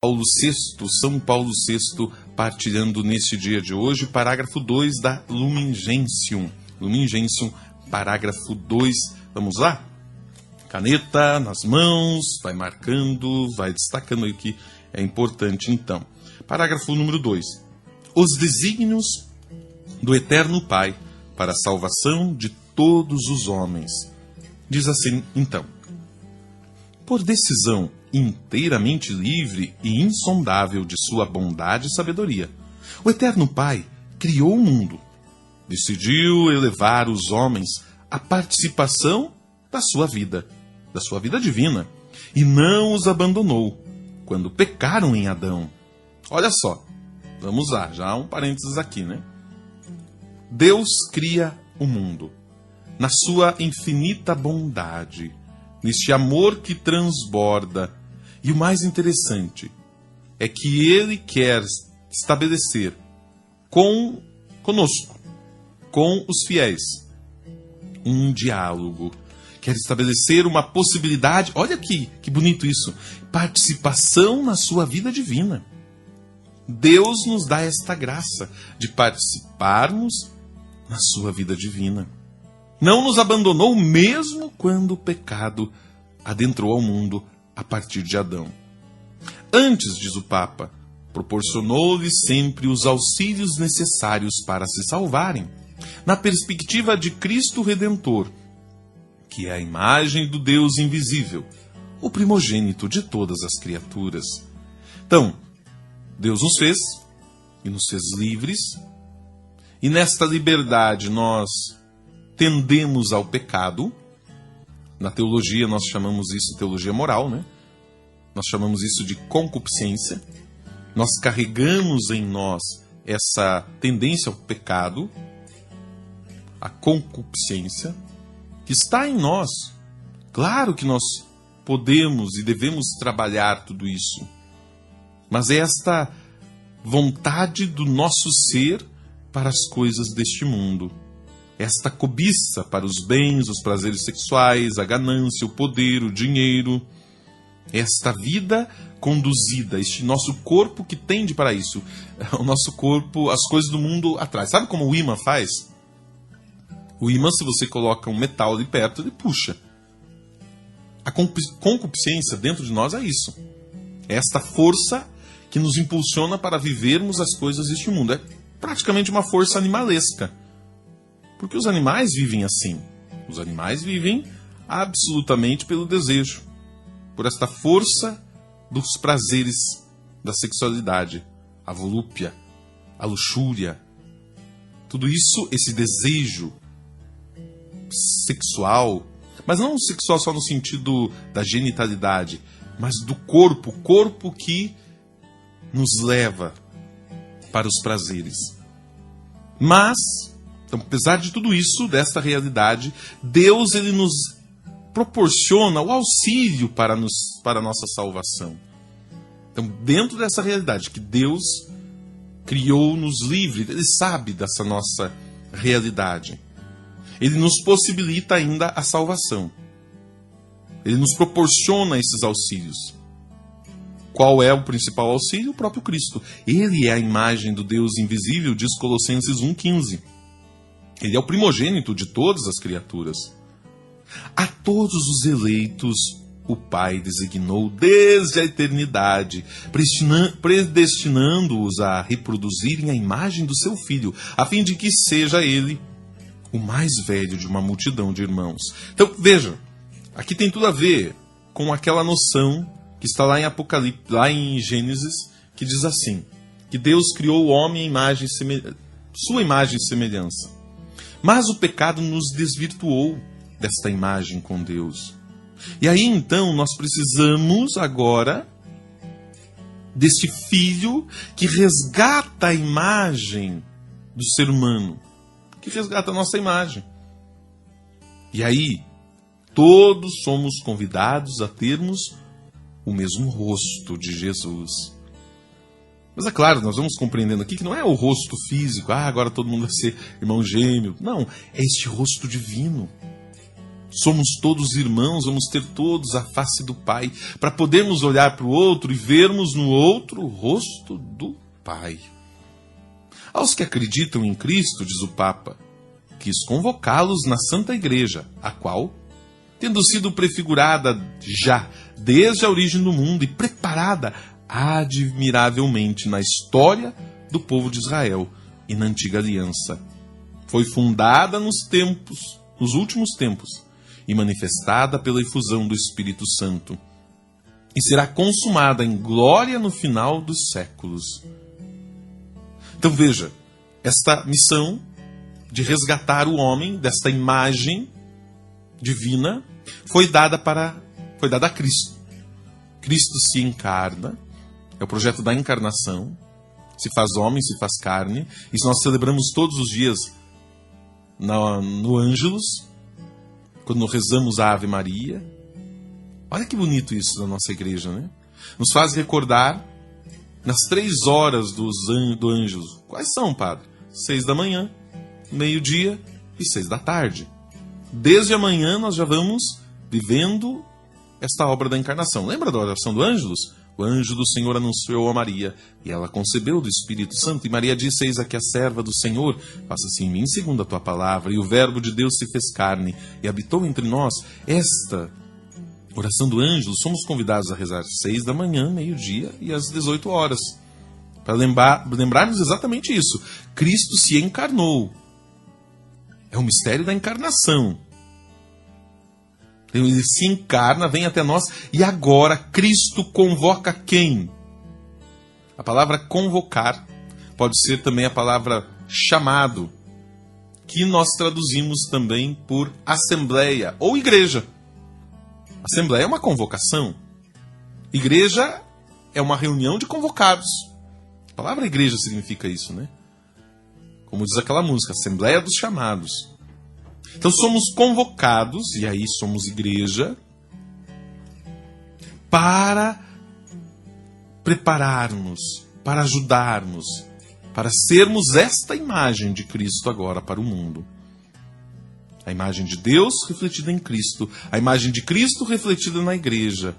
Paulo VI, São Paulo VI, partilhando neste dia de hoje, parágrafo 2 da Lumen Gentium. Lumen Gentium, parágrafo 2. Vamos lá? Caneta nas mãos, vai marcando, vai destacando aí o que é importante então. Parágrafo número 2. Os desígnios do Eterno Pai para a salvação de todos os homens. Diz assim então: por decisão inteiramente livre e insondável de sua bondade e sabedoria, o Eterno Pai criou o mundo. Decidiu elevar os homens à participação da sua vida divina, e não os abandonou quando pecaram em Adão. Olha só, vamos lá, já um parênteses aqui, né? Deus cria o mundo na sua infinita bondade, neste amor que transborda. E o mais interessante é que Ele quer estabelecer conosco, com os fiéis, um diálogo. Quer estabelecer uma possibilidade, olha aqui, que bonito isso, participação na sua vida divina. Deus nos dá esta graça de participarmos na sua vida divina. Não nos abandonou mesmo quando o pecado adentrou ao mundo a partir de Adão. Antes, diz o Papa, proporcionou-lhes sempre os auxílios necessários para se salvarem, na perspectiva de Cristo Redentor, que é a imagem do Deus invisível, o primogênito de todas as criaturas. Então, Deus nos fez e nos fez livres, e nesta liberdade nós tendemos ao pecado. Na teologia nós chamamos isso de teologia moral, né? Nós chamamos isso de concupiscência. Nós carregamos em nós essa tendência ao pecado, a concupiscência, que está em nós. Claro que nós podemos e devemos trabalhar tudo isso, mas é esta vontade do nosso ser para as coisas deste mundo. Esta cobiça para os bens, os prazeres sexuais, a ganância, o poder, o dinheiro. Esta vida conduzida, este nosso corpo que tende para isso. O nosso corpo, as coisas do mundo atrás. Sabe como o ímã faz? O ímã, se você coloca um metal ali perto, ele puxa. A concupiscência dentro de nós é isso. É esta força que nos impulsiona para vivermos as coisas deste mundo. É praticamente uma força animalesca. Porque os animais vivem assim. Os animais vivem absolutamente pelo desejo, por esta força dos prazeres da sexualidade, a volúpia, a luxúria. Tudo isso, esse desejo sexual, mas não sexual só no sentido da genitalidade, mas do corpo, o corpo que nos leva para os prazeres. Mas, então, apesar de tudo isso, desta realidade, Deus ele nos proporciona o auxílio para a nossa salvação. Então, dentro dessa realidade que Deus criou-nos livre, Ele sabe dessa nossa realidade. Ele nos possibilita ainda a salvação. Ele nos proporciona esses auxílios. Qual é o principal auxílio? O próprio Cristo. Ele é a imagem do Deus invisível, diz Colossenses 1,15. Ele é o primogênito de todas as criaturas. A todos os eleitos, o Pai designou desde a eternidade, predestinando-os a reproduzirem a imagem do seu Filho, a fim de que seja ele o mais velho de uma multidão de irmãos. Então, veja, aqui tem tudo a ver com aquela noção que está lá em Apocalipse, lá em Gênesis, que diz assim, que Deus criou o homem à sua imagem e semelhança. Mas o pecado nos desvirtuou desta imagem com Deus. E aí então nós precisamos agora deste Filho que resgata a imagem do ser humano, que resgata a nossa imagem. E aí todos somos convidados a termos o mesmo rosto de Jesus. Mas é claro, nós vamos compreendendo aqui que não é o rosto físico, agora todo mundo vai ser irmão gêmeo. Não, é este rosto divino. Somos todos irmãos, vamos ter todos a face do Pai, para podermos olhar para o outro e vermos no outro o rosto do Pai. Aos que acreditam em Cristo, diz o Papa, quis convocá-los na Santa Igreja, a qual, tendo sido prefigurada já desde a origem do mundo e preparada admiravelmente na história do povo de Israel e na antiga aliança, foi fundada nos últimos tempos e manifestada pela efusão do Espírito Santo, e será consumada em glória no final dos séculos. Então veja, esta missão de resgatar o homem desta imagem divina foi dada a Cristo. Cristo se encarna, é o projeto da encarnação, se faz homem, se faz carne. Isso nós celebramos todos os dias no Ângelus, quando rezamos a Ave Maria. Olha que bonito isso da nossa igreja, né? Nos faz recordar nas 3 horas do Ângelus. Quais são, padre? 6 da manhã, meio-dia e 6 da tarde. Desde amanhã nós já vamos vivendo esta obra da encarnação. Lembra da oração do Ângelus? O anjo do Senhor anunciou a Maria, e ela concebeu do Espírito Santo. E Maria disse: eis aqui a serva do Senhor, faça-se em mim segundo a tua palavra. E o verbo de Deus se fez carne e habitou entre nós. Esta oração do anjo, somos convidados a rezar 6 da manhã, meio-dia e às 18 horas. Para lembrarmos exatamente isso. Cristo se encarnou. É o mistério da encarnação. Ele se encarna, vem até nós, e agora Cristo convoca quem? A palavra convocar pode ser também a palavra chamado, que nós traduzimos também por assembleia ou igreja. Assembleia é uma convocação. Igreja é uma reunião de convocados. A palavra igreja significa isso, né? Como diz aquela música, Assembleia dos Chamados. Então somos convocados, e aí somos igreja, para prepararmos, para ajudarmos, para sermos esta imagem de Cristo agora para o mundo. A imagem de Deus refletida em Cristo, a imagem de Cristo refletida na igreja.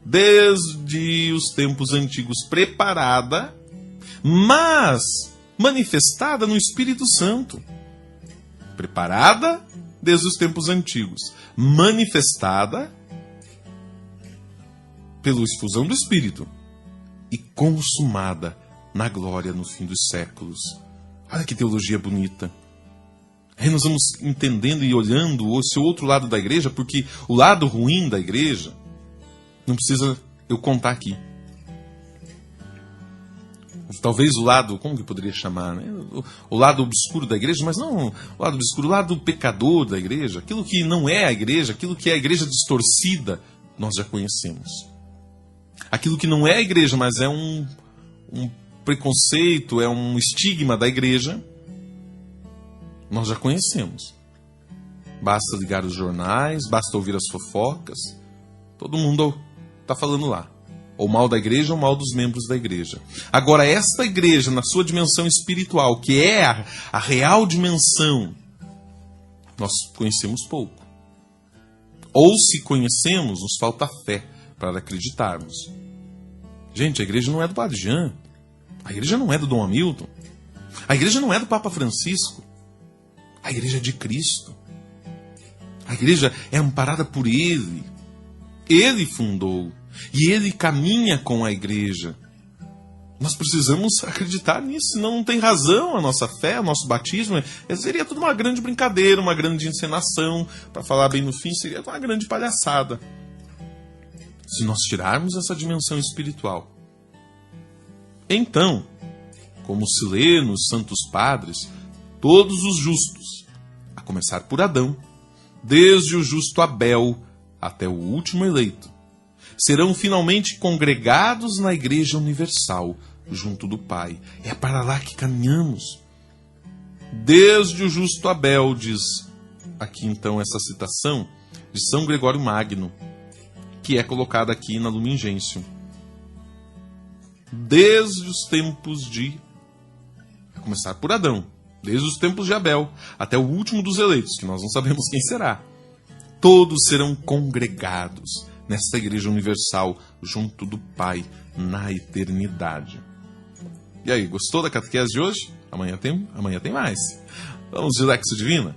Desde os tempos antigos preparada, mas manifestada no Espírito Santo. Preparada desde os tempos antigos, manifestada pela efusão do Espírito e consumada na glória no fim dos séculos. Olha que teologia bonita. Aí nós vamos entendendo e olhando esse outro lado da igreja, porque o lado ruim da igreja não precisa eu contar aqui. Talvez o lado, como que poderia chamar, né? O lado obscuro da igreja, mas não o lado obscuro, o lado pecador da igreja, aquilo que não é a igreja, aquilo que é a igreja distorcida, nós já conhecemos. Aquilo que não é a igreja, mas é um preconceito, é um estigma da igreja, nós já conhecemos. Basta ligar os jornais, basta ouvir as fofocas, todo mundo está falando lá. Ou mal da igreja ou mal dos membros da igreja. Agora, esta igreja, na sua dimensão espiritual, que é a real dimensão, nós conhecemos pouco. Ou se conhecemos, nos falta fé para acreditarmos. Gente, a igreja não é do Padre Jean. A igreja não é do Dom Hamilton. A igreja não é do Papa Francisco. A igreja é de Cristo. A igreja é amparada por Ele. Ele fundou. E Ele caminha com a igreja. Nós precisamos acreditar nisso, senão não tem razão a nossa fé, o nosso batismo. Seria tudo uma grande brincadeira, uma grande encenação. Para falar bem no fim, seria uma grande palhaçada. Se nós tirarmos essa dimensão espiritual. Então, como se lê nos Santos Padres, todos os justos, a começar por Adão, desde o justo Abel até o último eleito, serão finalmente congregados na Igreja Universal, junto do Pai. É para lá que caminhamos. Desde o justo Abel, diz aqui então essa citação de São Gregório Magno, que é colocada aqui na Lumen Gentium. Desde os tempos a começar por Adão, desde os tempos de Abel, até o último dos eleitos, que nós não sabemos quem será. todos serão congregados nesta igreja universal junto do Pai na eternidade. E aí, gostou da catequese de hoje? Amanhã tem mais. Vamos de Lexio Divina?